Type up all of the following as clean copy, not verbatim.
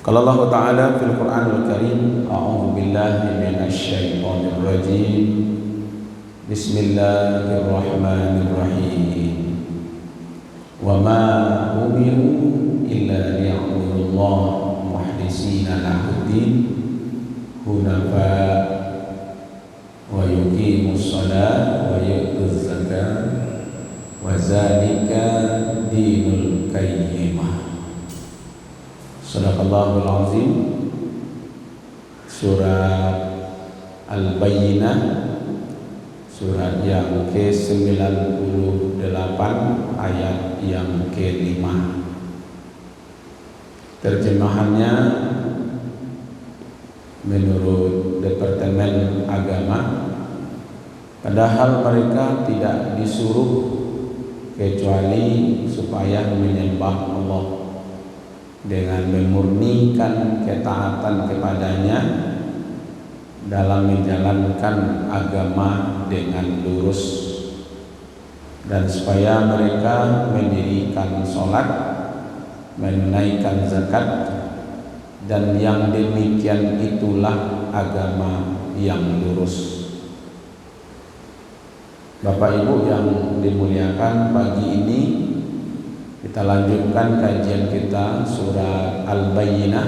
Qala Allah Ta'ala fil Qur'anil Karim, a'udzu billahi minasy syaithanir rajim. Bismillahirrahmanirrahim. Wa ma umiru illa liya'budullaha mukhlisina lahuddin hunafa wa yuqimus shalah wa yu'tuz zakah wa zalika dinul qayyimah. Sadaqallahul azim. Surat Al-Bayyinah, surat yang ke-98 ayat yang ke-5. Terjemahannya menurut Departemen Agama, padahal mereka tidak disuruh kecuali supaya menyembah Allah dengan memurnikan ketaatan kepadanya dalam menjalankan agama dengan lurus, dan supaya mereka mendirikan sholat, menunaikan zakat, dan yang demikian itulah agama yang lurus. Bapak Ibu yang dimuliakan, pagi ini kita lanjutkan kajian kita surat Al-Bayyinah,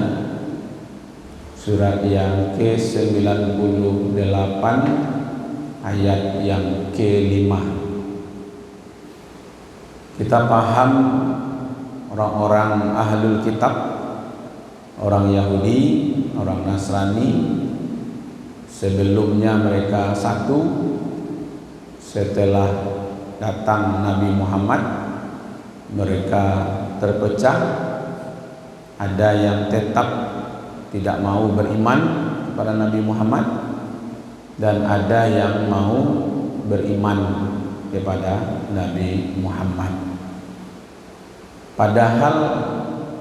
surat yang ke-98 ayat yang ke-5. Kita paham orang-orang ahlul kitab, orang Yahudi, orang Nasrani, sebelumnya mereka satu, setelah datang Nabi Muhammad mereka terpecah. Ada yang tetap tidak mau beriman kepada Nabi Muhammad, dan ada yang mau beriman kepada Nabi Muhammad. Padahal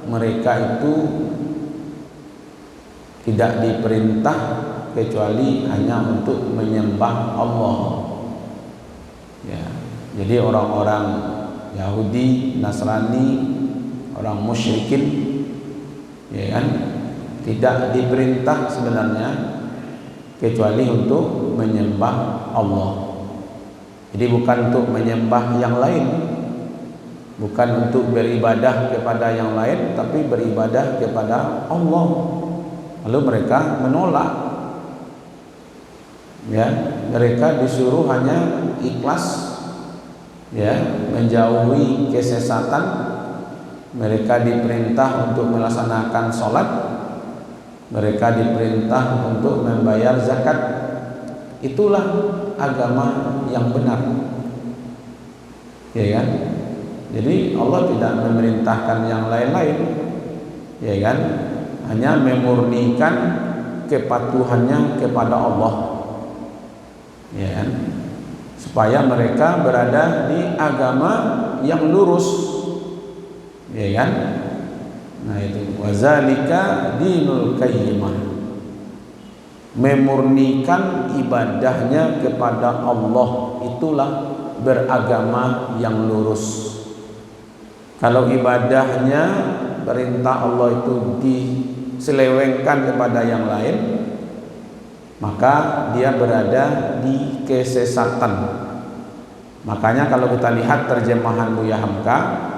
mereka itu tidak diperintah kecuali hanya untuk menyembah Allah. Ya, jadi orang-orang Yahudi, Nasrani, orang musyrikin, ya kan, tidak diperintah sebenarnya kecuali untuk menyembah Allah. Jadi bukan untuk menyembah yang lain, bukan untuk beribadah kepada yang lain, tapi beribadah kepada Allah. Lalu mereka menolak. Ya, mereka disuruh hanya ikhlas, ya, menjauhi kesesatan. Mereka diperintah untuk melaksanakan sholat, mereka diperintah untuk membayar zakat. Itulah agama yang benar, ya kan? Jadi Allah tidak memerintahkan yang lain-lain, ya kan? Hanya memurnikan kepatuhannya kepada Allah, ya kan? Supaya mereka berada di agama yang lurus, ya kan? Nah itu wazalika dinul qayyimah, memurnikan ibadahnya kepada Allah, itulah beragama yang lurus. Kalau ibadahnya, perintah Allah itu diselewengkan kepada yang lain, maka dia berada di kesesatan. Makanya kalau kita lihat terjemahan Buya Hamka,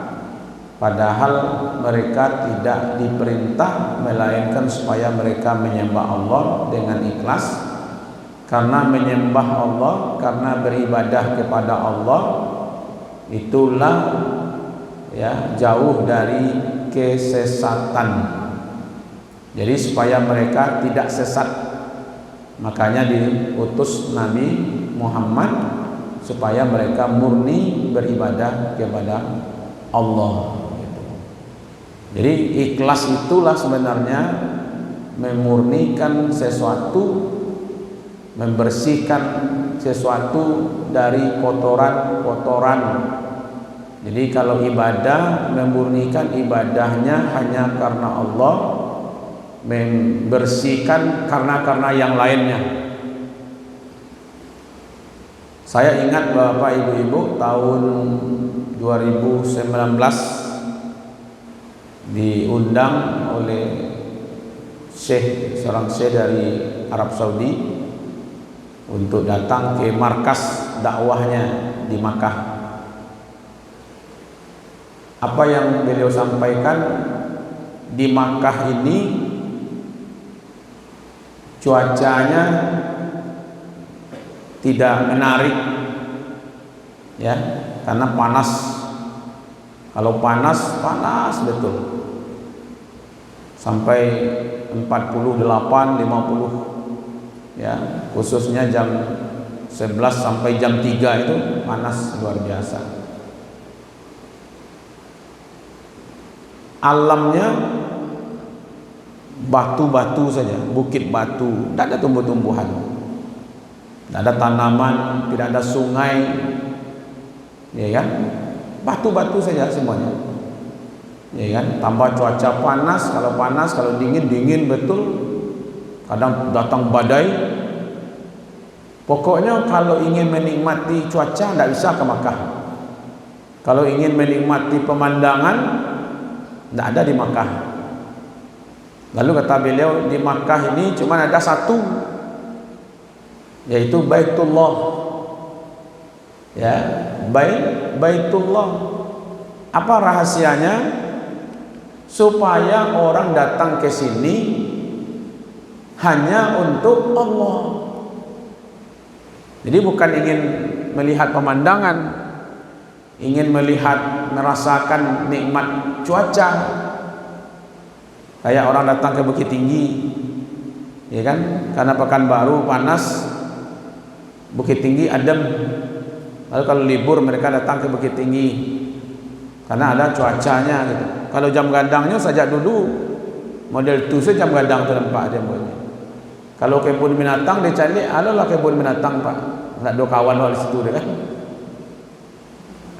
padahal mereka tidak diperintah melainkan supaya mereka menyembah Allah dengan ikhlas. Karena menyembah Allah, karena beribadah kepada Allah, itulah ya jauh dari kesesatan. Jadi supaya mereka tidak sesat, makanya diutus Nabi Muhammad supaya mereka murni beribadah kepada Allah. Jadi ikhlas itulah sebenarnya memurnikan sesuatu, membersihkan sesuatu dari kotoran-kotoran. Jadi kalau ibadah, memurnikan ibadahnya hanya karena Allah, membersihkan karena yang lainnya. Saya ingat Bapak Ibu-ibu tahun 2019 diundang oleh seorang syekh dari Arab Saudi untuk datang ke markas dakwahnya di Makkah. Apa yang beliau sampaikan, di Makkah ini cuacanya tidak menarik, ya, karena panas. Kalau panas, panas betul, sampai 48, 50, ya, khususnya jam 11 sampai jam 3 itu panas luar biasa. Alamnya batu-batu saja, bukit batu, tidak ada tumbuh-tumbuhan, tidak ada tanaman, tidak ada sungai, ya kan? Batu-batu saja semuanya, ya kan? Tambah cuaca panas, kalau dingin, dingin betul. Kadang datang badai. Pokoknya kalau ingin menikmati cuaca tidak bisa ke Makkah. Kalau ingin menikmati pemandangan tidak ada di Makkah. Lalu kata beliau, di Makkah ini cuma ada satu, yaitu Baitullah. Ya, Baitullah. Apa rahasianya? Supaya orang datang ke sini hanya untuk Allah. Jadi bukan ingin melihat pemandangan, ingin merasakan nikmat cuaca. Kayak orang datang ke Bukit Tinggi, ya kan? Karena Pekanbaru panas, Bukit Tinggi adem. Lalu kalau libur mereka datang ke Bukit Tinggi karena ada cuacanya gitu. Kalau jam gadangnya sejak dulu model itu saja, jam gadang itu nampak dia boleh. Kalau kebun binatang dia cari, adalah kebun binatang Pak, nggak ada kawan di situ deh kan.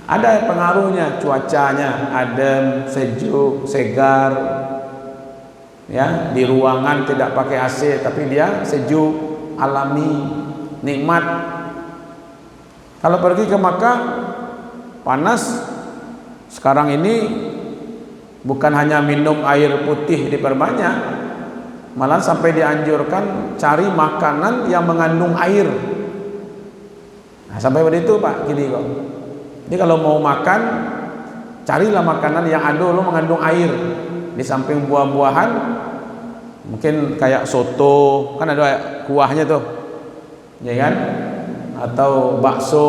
Ada pengaruhnya, cuacanya adem, sejuk, segar. Ya, di ruangan tidak pakai AC tapi dia sejuk, alami, nikmat. Kalau pergi ke Makkah panas, sekarang ini bukan hanya minum air putih diperbanyak, malah sampai dianjurkan cari makanan yang mengandung air. Nah, sampai begitu Pak, gini kok. Jadi kalau mau makan, carilah makanan yang mengandung air. Di samping buah-buahan, mungkin kayak soto, kan ada kuahnya tuh, ya kan? Atau bakso,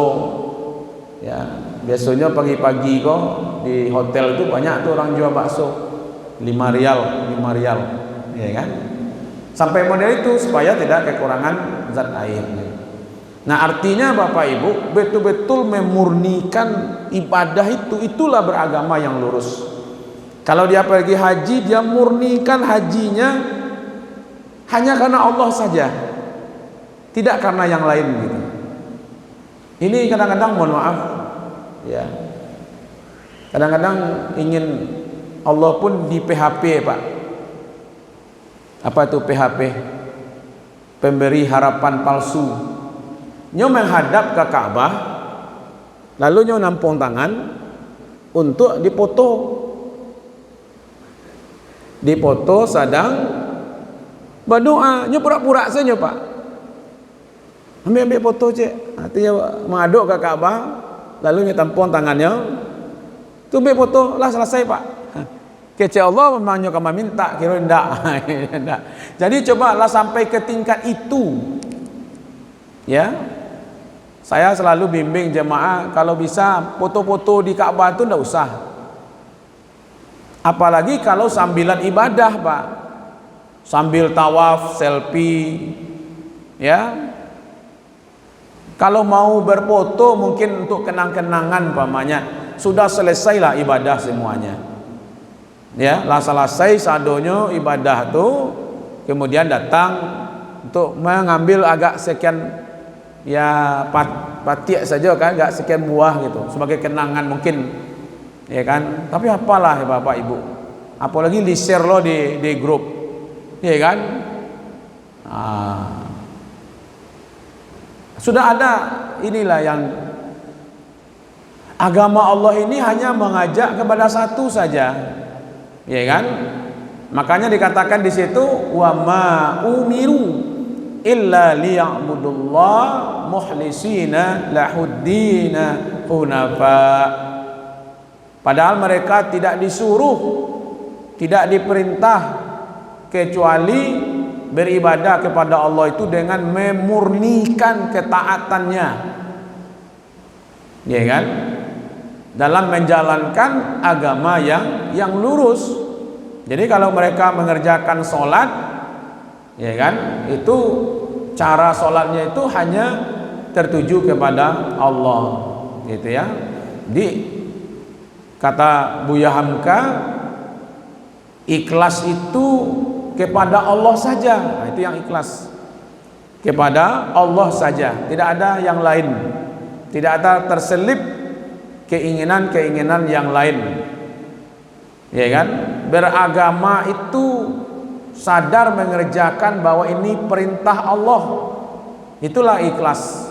ya. Biasanya pagi-pagi kok di hotel itu banyak tuh orang jual bakso, 5 rial, ya kan? Sampai model itu supaya tidak kekurangan zat air. Nah, artinya Bapak Ibu betul-betul memurnikan ibadah itu, itulah beragama yang lurus. Kalau dia pergi haji, dia murnikan hajinya hanya karena Allah saja, tidak karena yang lain gitu. Ini kadang-kadang mohon maaf, ya, kadang-kadang ingin Allah pun di PHP Pak. Apa itu PHP? Pemberi harapan palsu. Nyo menghadap ke Ka'bah, lalu nyo nampung tangan untuk dipoto sedang berdoa. Nyo pura-pura saja Pak, ambil foto cek, artinya mengaduk ke Ka'bah, lalu nyo tampung tangannya, tu ambil foto lah, selesai Pak. Kece Allah memang nyo kama minta, kira ndak. Jadi cobalah sampai ke tingkat itu, ya. Saya selalu bimbing jemaah, kalau bisa foto-foto di Ka'bah itu ndak usah. Apalagi kalau sambilan ibadah Pak, sambil tawaf, selfie, ya. Kalau mau berfoto mungkin untuk kenang-kenangan pamannya, sudah selesailah ibadah semuanya, ya. Lah selesai sadonyo ibadah tuh, kemudian datang untuk mengambil agak sekian, ya, patik saja kan, agak sekian buah gitu sebagai kenangan mungkin, ya kan. Tapi apalah ya Bapak Ibu, apalagi di share lo di grup, ya kan. Sudah ada, inilah yang agama Allah ini hanya mengajak kepada satu saja, ya kan. Makanya dikatakan di situ wa ma umiru illa liya'budullah mukhlisina lahuddina hunafa. Padahal mereka tidak disuruh, tidak diperintah kecuali beribadah kepada Allah itu dengan memurnikan ketaatannya, ya kan? Dalam menjalankan agama yang lurus. Jadi kalau mereka mengerjakan sholat, ya kan, itu cara sholatnya itu hanya tertuju kepada Allah, gitu ya. Di kata Buya Hamka, ikhlas itu kepada Allah saja. Nah, itu yang ikhlas, kepada Allah saja, tidak ada yang lain, tidak ada terselip keinginan-keinginan yang lain, ya kan? Beragama itu sadar mengerjakan bahwa ini perintah Allah, itulah ikhlas.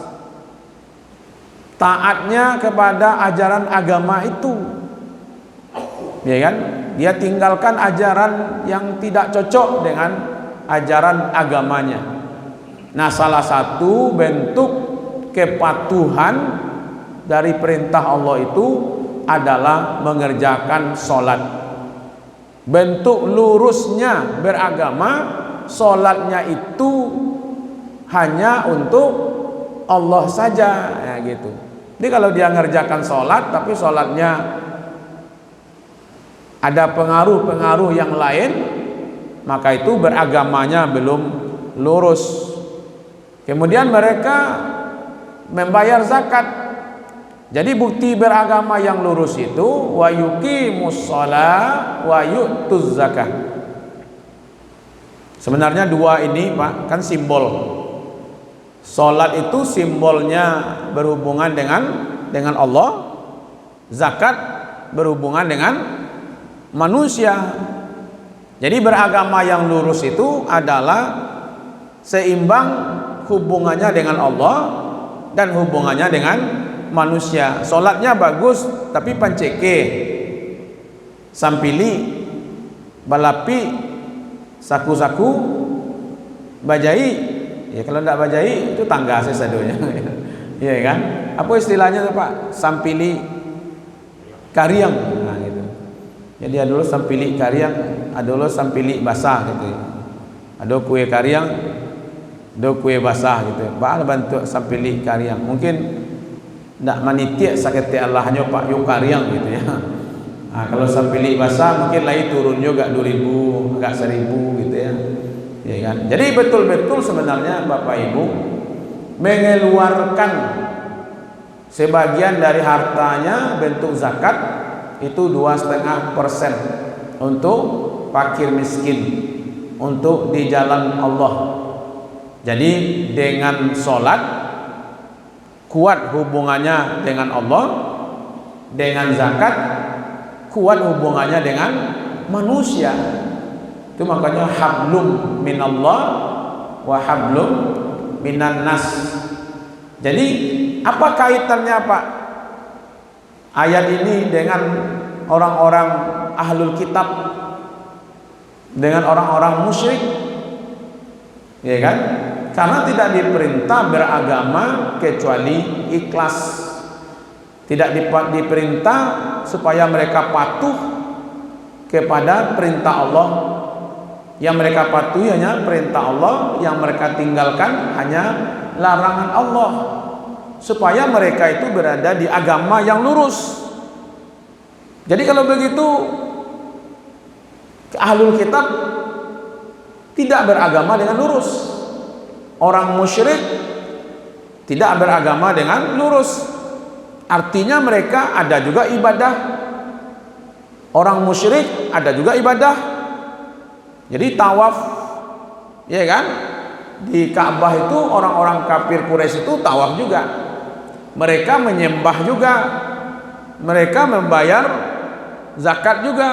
Taatnya kepada ajaran agama itu, ya kan? Dia tinggalkan ajaran yang tidak cocok dengan ajaran agamanya. Nah, salah satu bentuk kepatuhan dari perintah Allah itu adalah mengerjakan sholat. Bentuk lurusnya beragama, sholatnya itu hanya untuk Allah saja, ya gitu. Jadi kalau dia ngerjakan sholat tapi sholatnya ada pengaruh-pengaruh yang lain, maka itu beragamanya belum lurus. Kemudian mereka membayar zakat. Jadi bukti beragama yang lurus itu wa yuqimus shalah wa yu'tuz zakah. Sebenarnya dua ini Pak kan simbol. Salat itu simbolnya berhubungan dengan Allah, zakat berhubungan dengan manusia. Jadi beragama yang lurus itu adalah seimbang hubungannya dengan Allah dan hubungannya dengan manusia. Solatnya bagus tapi panceke, sampili, balapi, saku-saku, bajai. Ya kalau tidak bajai itu tangga sesadunya. Iya kan? Apa istilahnya tuh Pak? Sampili kariang. Nah gitu. Jadi ada dulu sampili kariang, ada dulu sampili basah gitu. Ada kue kariang, ada kue basah gitu. Pak bantu sampili kariang. Mungkin ndak manitia sakit Allahnya Pak yung kariang gitu ya. Nah, kalau sampili basah mungkin lagi turun juga 2.000, agak 1.000 gitu ya. Ya kan? Jadi betul-betul sebenarnya Bapak Ibu mengeluarkan sebagian dari hartanya bentuk zakat itu 2,5% untuk fakir miskin, untuk di jalan Allah. Jadi dengan sholat kuat hubungannya dengan Allah, dengan zakat kuat hubungannya dengan manusia. Itu makanya hablum minallah wa hablum minan nas. Jadi apa kaitannya Pak ayat ini dengan orang-orang ahlul kitab, dengan orang-orang musyrik? Ya kan? Karena tidak diperintah beragama kecuali ikhlas. Tidak diperintah supaya mereka patuh kepada perintah Allah. Yang mereka patuhi hanya perintah Allah, yang mereka tinggalkan hanya larangan Allah, supaya mereka itu berada di agama yang lurus. Jadi kalau begitu ahlul kitab tidak beragama dengan lurus, orang musyrik tidak beragama dengan lurus. Artinya mereka ada juga ibadah, orang musyrik ada juga ibadah. Jadi tawaf, ya kan? Di Ka'bah itu orang-orang kafir Quraisy itu tawaf juga. Mereka menyembah juga. Mereka membayar zakat juga.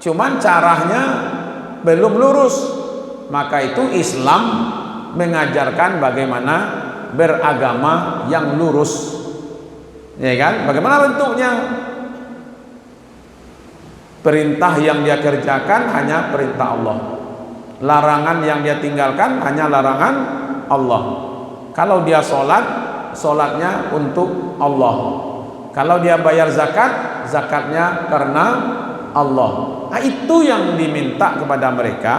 Cuman caranya belum lurus. Maka itu Islam mengajarkan bagaimana beragama yang lurus. Ya kan? Bagaimana bentuknya? Perintah yang dia kerjakan hanya perintah Allah. Larangan yang dia tinggalkan hanya larangan Allah. Kalau dia sholat, sholatnya untuk Allah. Kalau dia bayar zakat, zakatnya karena Allah. Nah, itu yang diminta kepada mereka.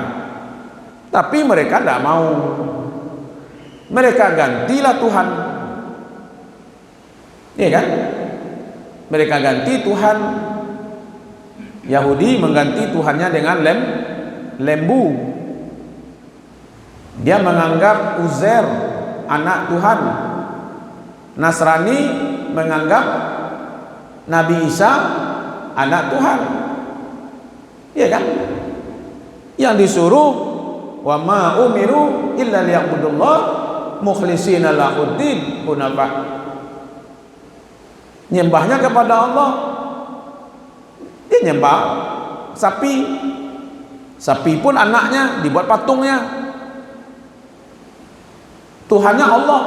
Tapi mereka tidak mau. Mereka gantilah Tuhan. Iya kan? Mereka ganti Tuhan. Yahudi mengganti Tuhannya dengan lembu. Dia menganggap Uzair anak Tuhan. Nasrani menganggap Nabi Isa anak Tuhan. Iya kan? Yang disuruh wa ma umiru illa liya'budullah mukhlishina lahuddin hunafa. Nyembahnya kepada Allah. Dia nyembah sapi. Sapi pun anaknya dibuat patungnya. Tuhannya Allah.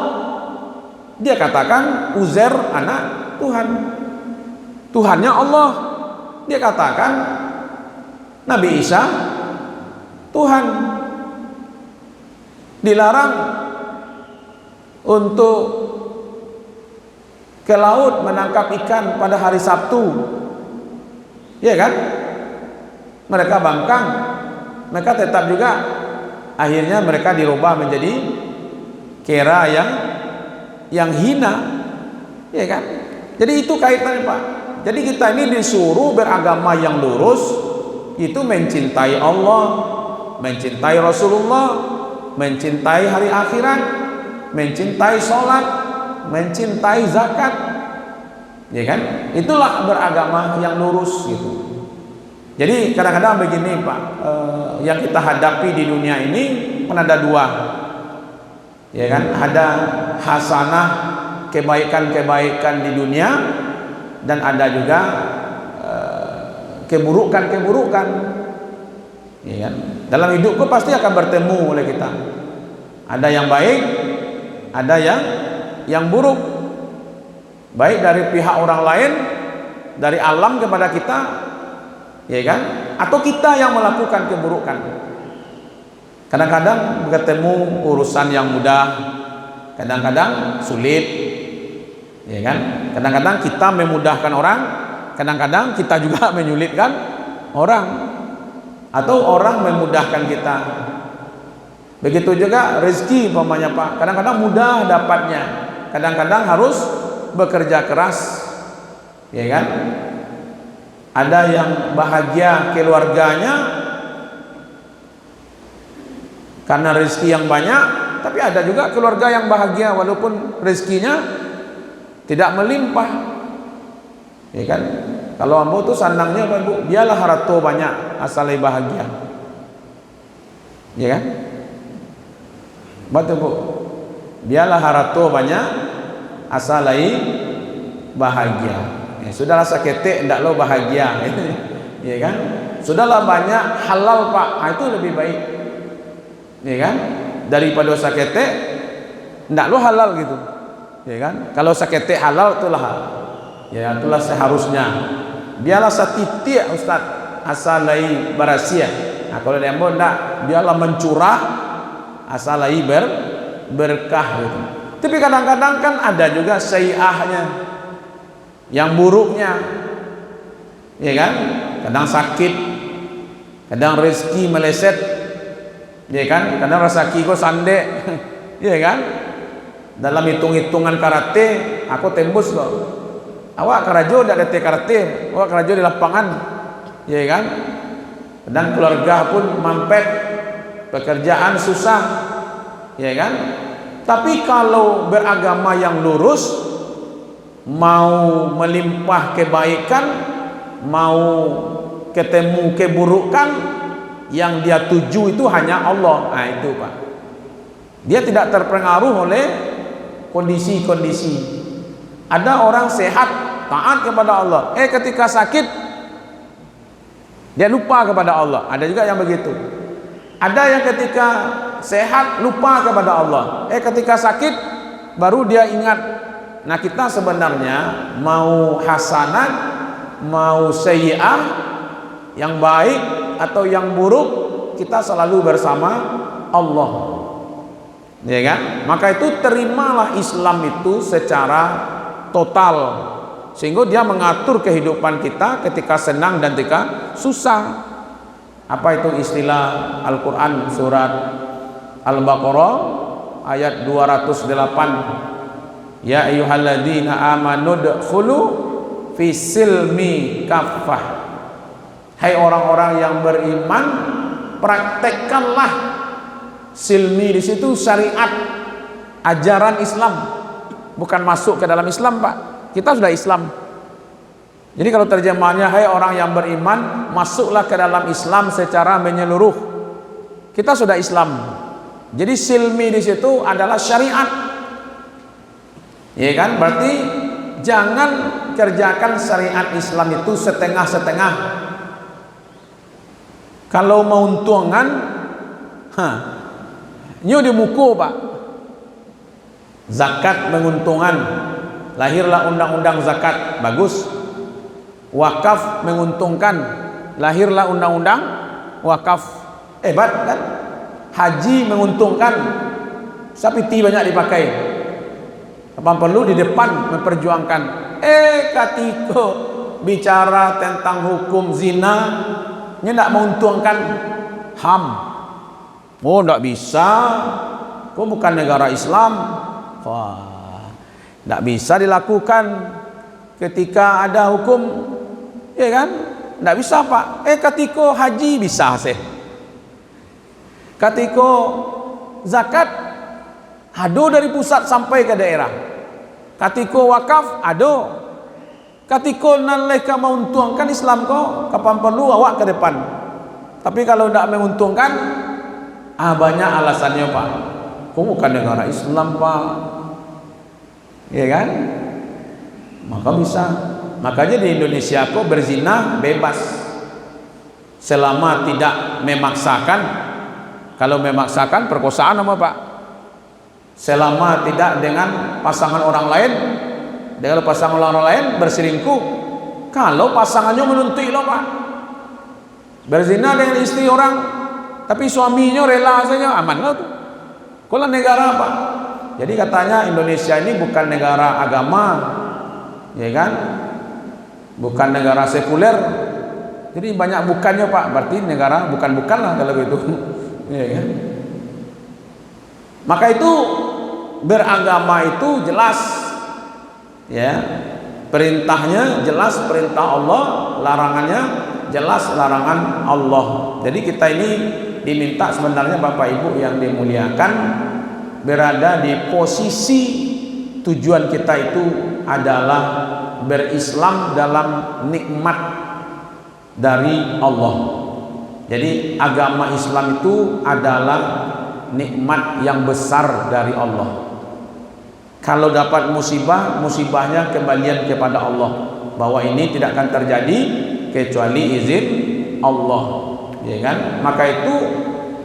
Dia katakan Uzair anak Tuhan. Tuhannya Allah. Dia katakan Nabi Isa Tuhan. Dilarang untuk ke laut menangkap ikan pada hari Sabtu. Iya kan? Mereka bangkang. Mereka tetap juga. Akhirnya mereka dirubah menjadi kera yang hina. Iya kan? Jadi itu kaitannya, Pak. Jadi kita ini disuruh beragama yang lurus, itu mencintai Allah, mencintai Rasulullah, mencintai hari akhirat, mencintai sholat, mencintai zakat. Ya kan? Itulah beragama yang lurus gitu. Jadi kadang-kadang begini, Pak, yang kita hadapi di dunia ini kan ada dua. Ya kan? Ada hasanah, kebaikan-kebaikan di dunia, dan ada juga keburukan-keburukan. Ya kan? Dalam hidupku pasti akan bertemu oleh kita. Ada yang baik, ada yang buruk. Baik dari pihak orang lain, dari alam kepada kita, ya kan? Atau kita yang melakukan keburukan. Kadang-kadang bertemu urusan yang mudah, kadang-kadang sulit, ya kan? Kadang-kadang kita memudahkan orang, kadang-kadang kita juga menyulitkan orang, atau orang memudahkan kita. Begitu juga rezeki, umpamanya, Pak. Kadang-kadang mudah dapatnya, kadang-kadang harus bekerja keras, ya kan? Ada yang bahagia keluarganya karena rezeki yang banyak, tapi ada juga keluarga yang bahagia walaupun rezekinya tidak melimpah, ya kan? Kalau ambo tuh sandangnya apa, Bu? Biarlah harta banyak asalnya bahagia, ya kan? Betul, Bu. Biarlah harta banyak asalai bahagia. Ya, sudahlah sakete ndak lo bahagia, ya kan? Sudahlah banyak halal, Pak. Nah, itu lebih baik, ya kan? Daripada sakete ndak lo halal gitu, ya kan? Kalau sakete halal itulah, ya itulah seharusnya. Biarlah setitik, Ustaz, asalai barasia. Nah, kalau dia mau ndak, biarlah mencurah asalai berkah gitu. Tapi kadang-kadang kan ada juga sayi'ahnya, yang buruknya, ya kan? Kadang sakit, kadang rezeki meleset, ya kan? Kadang rezeki kok sandek, ya kan? Dalam hitung-hitungan karate, aku tembus kok. Awak karajo tidak ada karate, awak karajo di lapangan, ya kan? Dan keluarga pun mampet, pekerjaan susah, ya kan? Tapi kalau beragama yang lurus, mau melimpah kebaikan, mau ketemu keburukan, yang dia tuju itu hanya Allah. Nah itu, Pak. Dia tidak terpengaruh oleh kondisi-kondisi. Ada orang sehat, taat kepada Allah. Ketika sakit, dia lupa kepada Allah. Ada juga yang begitu. Ada yang ketika sehat lupa kepada Allah. Ketika sakit baru dia ingat. Nah, kita sebenarnya mau hasanat, mau sayyi'ah, yang baik atau yang buruk, kita selalu bersama Allah. Ya kan? Maka itu terimalah Islam itu secara total, sehingga dia mengatur kehidupan kita ketika senang dan ketika susah. Apa itu istilah Al-Quran surat Al-Baqarah ayat 208, ya ayyuhalladzina amanu dkhulu fi silmi kaffah. Hai orang-orang yang beriman, praktekkanlah silmi, di situ syariat, ajaran Islam, bukan masuk ke dalam Islam, Pak. Kita sudah Islam. Jadi kalau terjemahannya, hai orang yang beriman, masuklah ke dalam Islam secara menyeluruh. Kita sudah Islam. Jadi silmi di situ adalah syariat. Ya kan? Berarti jangan kerjakan syariat Islam itu setengah-setengah. Kalau mau untungan, nyu di muku, Pak. Zakat menguntungkan, lahirlah undang-undang zakat, bagus. Wakaf menguntungkan, lahirlah undang-undang wakaf, hebat kan? Haji menguntungkan, sapiti banyak dipakai. Apa perlu di depan memperjuangkan? Katiko bicara tentang hukum zina, nya tidak menguntungkan HAM. Oh, tidak bisa. Kok bukan negara Islam? Wah, tidak bisa dilakukan ketika ada hukum. Ya kan? Tidak bisa, Pak. Katiko haji bisa sih. Katiko zakat ado dari pusat sampai ke daerah. Katiko wakaf ado. Katiko naleka menguntungkan Islam kok, kapan perlu awak ke depan. Tapi kalau tidak menguntungkan, banyak alasannya, Pak. Kok bukan negara Islam, Pak? Ya kan? Maka bisa. Makanya di Indonesia kok berzina bebas selama tidak memaksakan. Kalau memaksakan perkosaan apa, Pak? Selama tidak dengan pasangan orang lain, dengan pasangan orang lain berselingkuh. Kalau pasangannya menuntut loh, Pak, berzina dengan istri orang, tapi suaminya rela saja, aman lah tuh. Kalau negara, Pak. Jadi katanya Indonesia ini bukan negara agama, ya kan? Bukan negara sekuler. Jadi banyak bukannya, Pak. Berarti negara bukan-bukan lah kalau gitu. Ya kan? Maka itu beragama itu jelas, ya. Perintahnya jelas perintah Allah, larangannya jelas larangan Allah. Jadi kita ini diminta sebenarnya Bapak Ibu yang dimuliakan berada di posisi tujuan kita itu adalah berislam dalam nikmat dari Allah. Jadi agama Islam itu adalah nikmat yang besar dari Allah. Kalau dapat musibah, musibahnya kembalian kepada Allah, bahwa ini tidak akan terjadi kecuali izin Allah, ya kan? Maka itu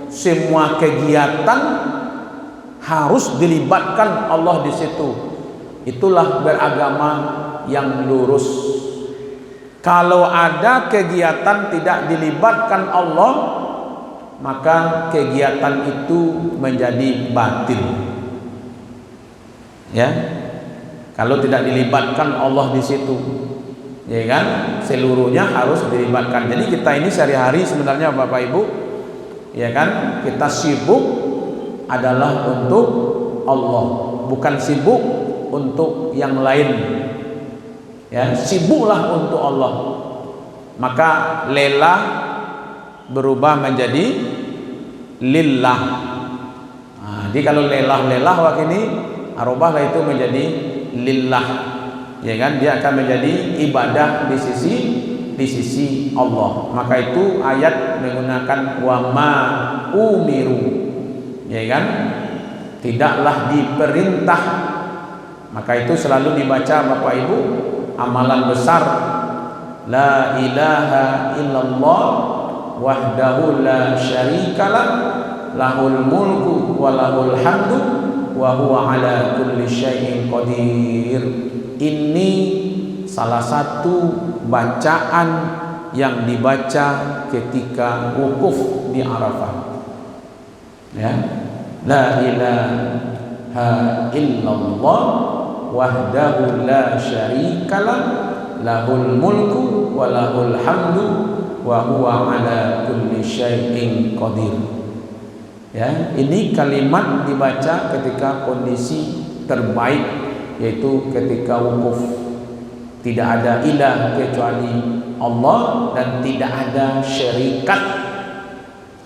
semua kegiatan harus dilibatkan Allah di situ. Itulah beragama yang lurus. Kalau ada kegiatan tidak dilibatkan Allah, maka kegiatan itu menjadi batil. Ya, kalau tidak dilibatkan Allah di situ, ya kan, seluruhnya harus dilibatkan. Jadi kita ini sehari-hari sebenarnya Bapak Ibu, ya kan, kita sibuk adalah untuk Allah, bukan sibuk untuk yang lain. Ya, sibuklah untuk Allah. Maka lelah berubah menjadi lillah. Jadi kalau lelah wak ini arubahlah itu menjadi lillah. Ya kan, dia akan menjadi ibadah di sisi Allah. Maka itu ayat menggunakan wa ma umiru. Ya kan? Tidaklah diperintah. Maka itu selalu dibaca Bapak Ibu, amalan besar la ilaha illallah wahdahu la syarikalah lahul mulku wa lahul hamdu wa huwa ala kulli syai'in qadir. Ini salah satu bacaan yang dibaca ketika wukuf di Arafah. Ya, la ilaha illallah wahdahu la syarikalah lahul mulku wa lahul hamdu wa huwa ala kulli syai'in qadir. Ya, ini kalimat dibaca ketika kondisi terbaik, yaitu ketika wukuf. Tidak ada ilah kecuali Allah dan tidak ada syarikat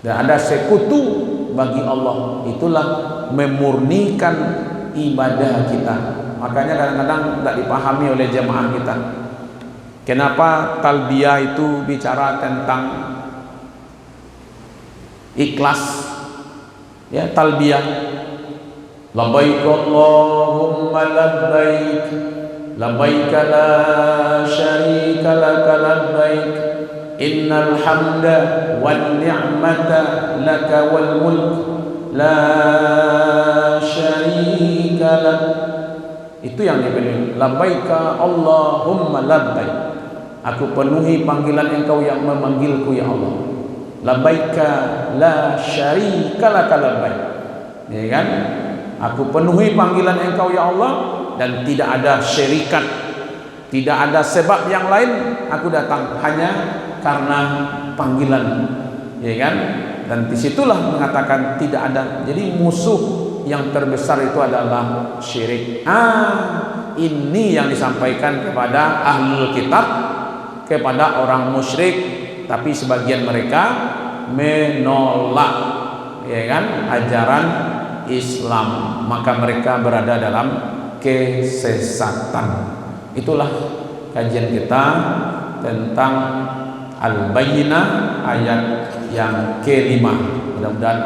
dan ada sekutu bagi Allah. Itulah memurnikan ibadah kita. Makanya kadang-kadang tidak dipahami oleh jemaah kita. Kenapa talbiyah itu bicara tentang ikhlas? Ya, talbiyah. Labbaik Allahumma labbaik, labbaik la syarika laka labbaik, innal hamda wan ni'mata laka wal mulk la syarika lak. Itu yang dipilih. Labbaika Allahumma labbaik, aku penuhi panggilan engkau yang memanggilku ya Allah. Labbaika la syarika laka labbaik, ya kan? Aku penuhi panggilan engkau ya Allah dan tidak ada syarikat, tidak ada sebab yang lain. Aku datang hanya karena panggilan, ya kan? Dan disitulah mengatakan tidak ada. Jadi musuh yang terbesar itu adalah syirik. Ini yang disampaikan kepada ahlul kitab, kepada orang musyrik, tapi sebagian mereka menolak, ya kan, ajaran Islam, maka mereka berada dalam kesesatan. Itulah kajian kita tentang Al-Bayyinah ayat yang ke-5. Mudah-mudahan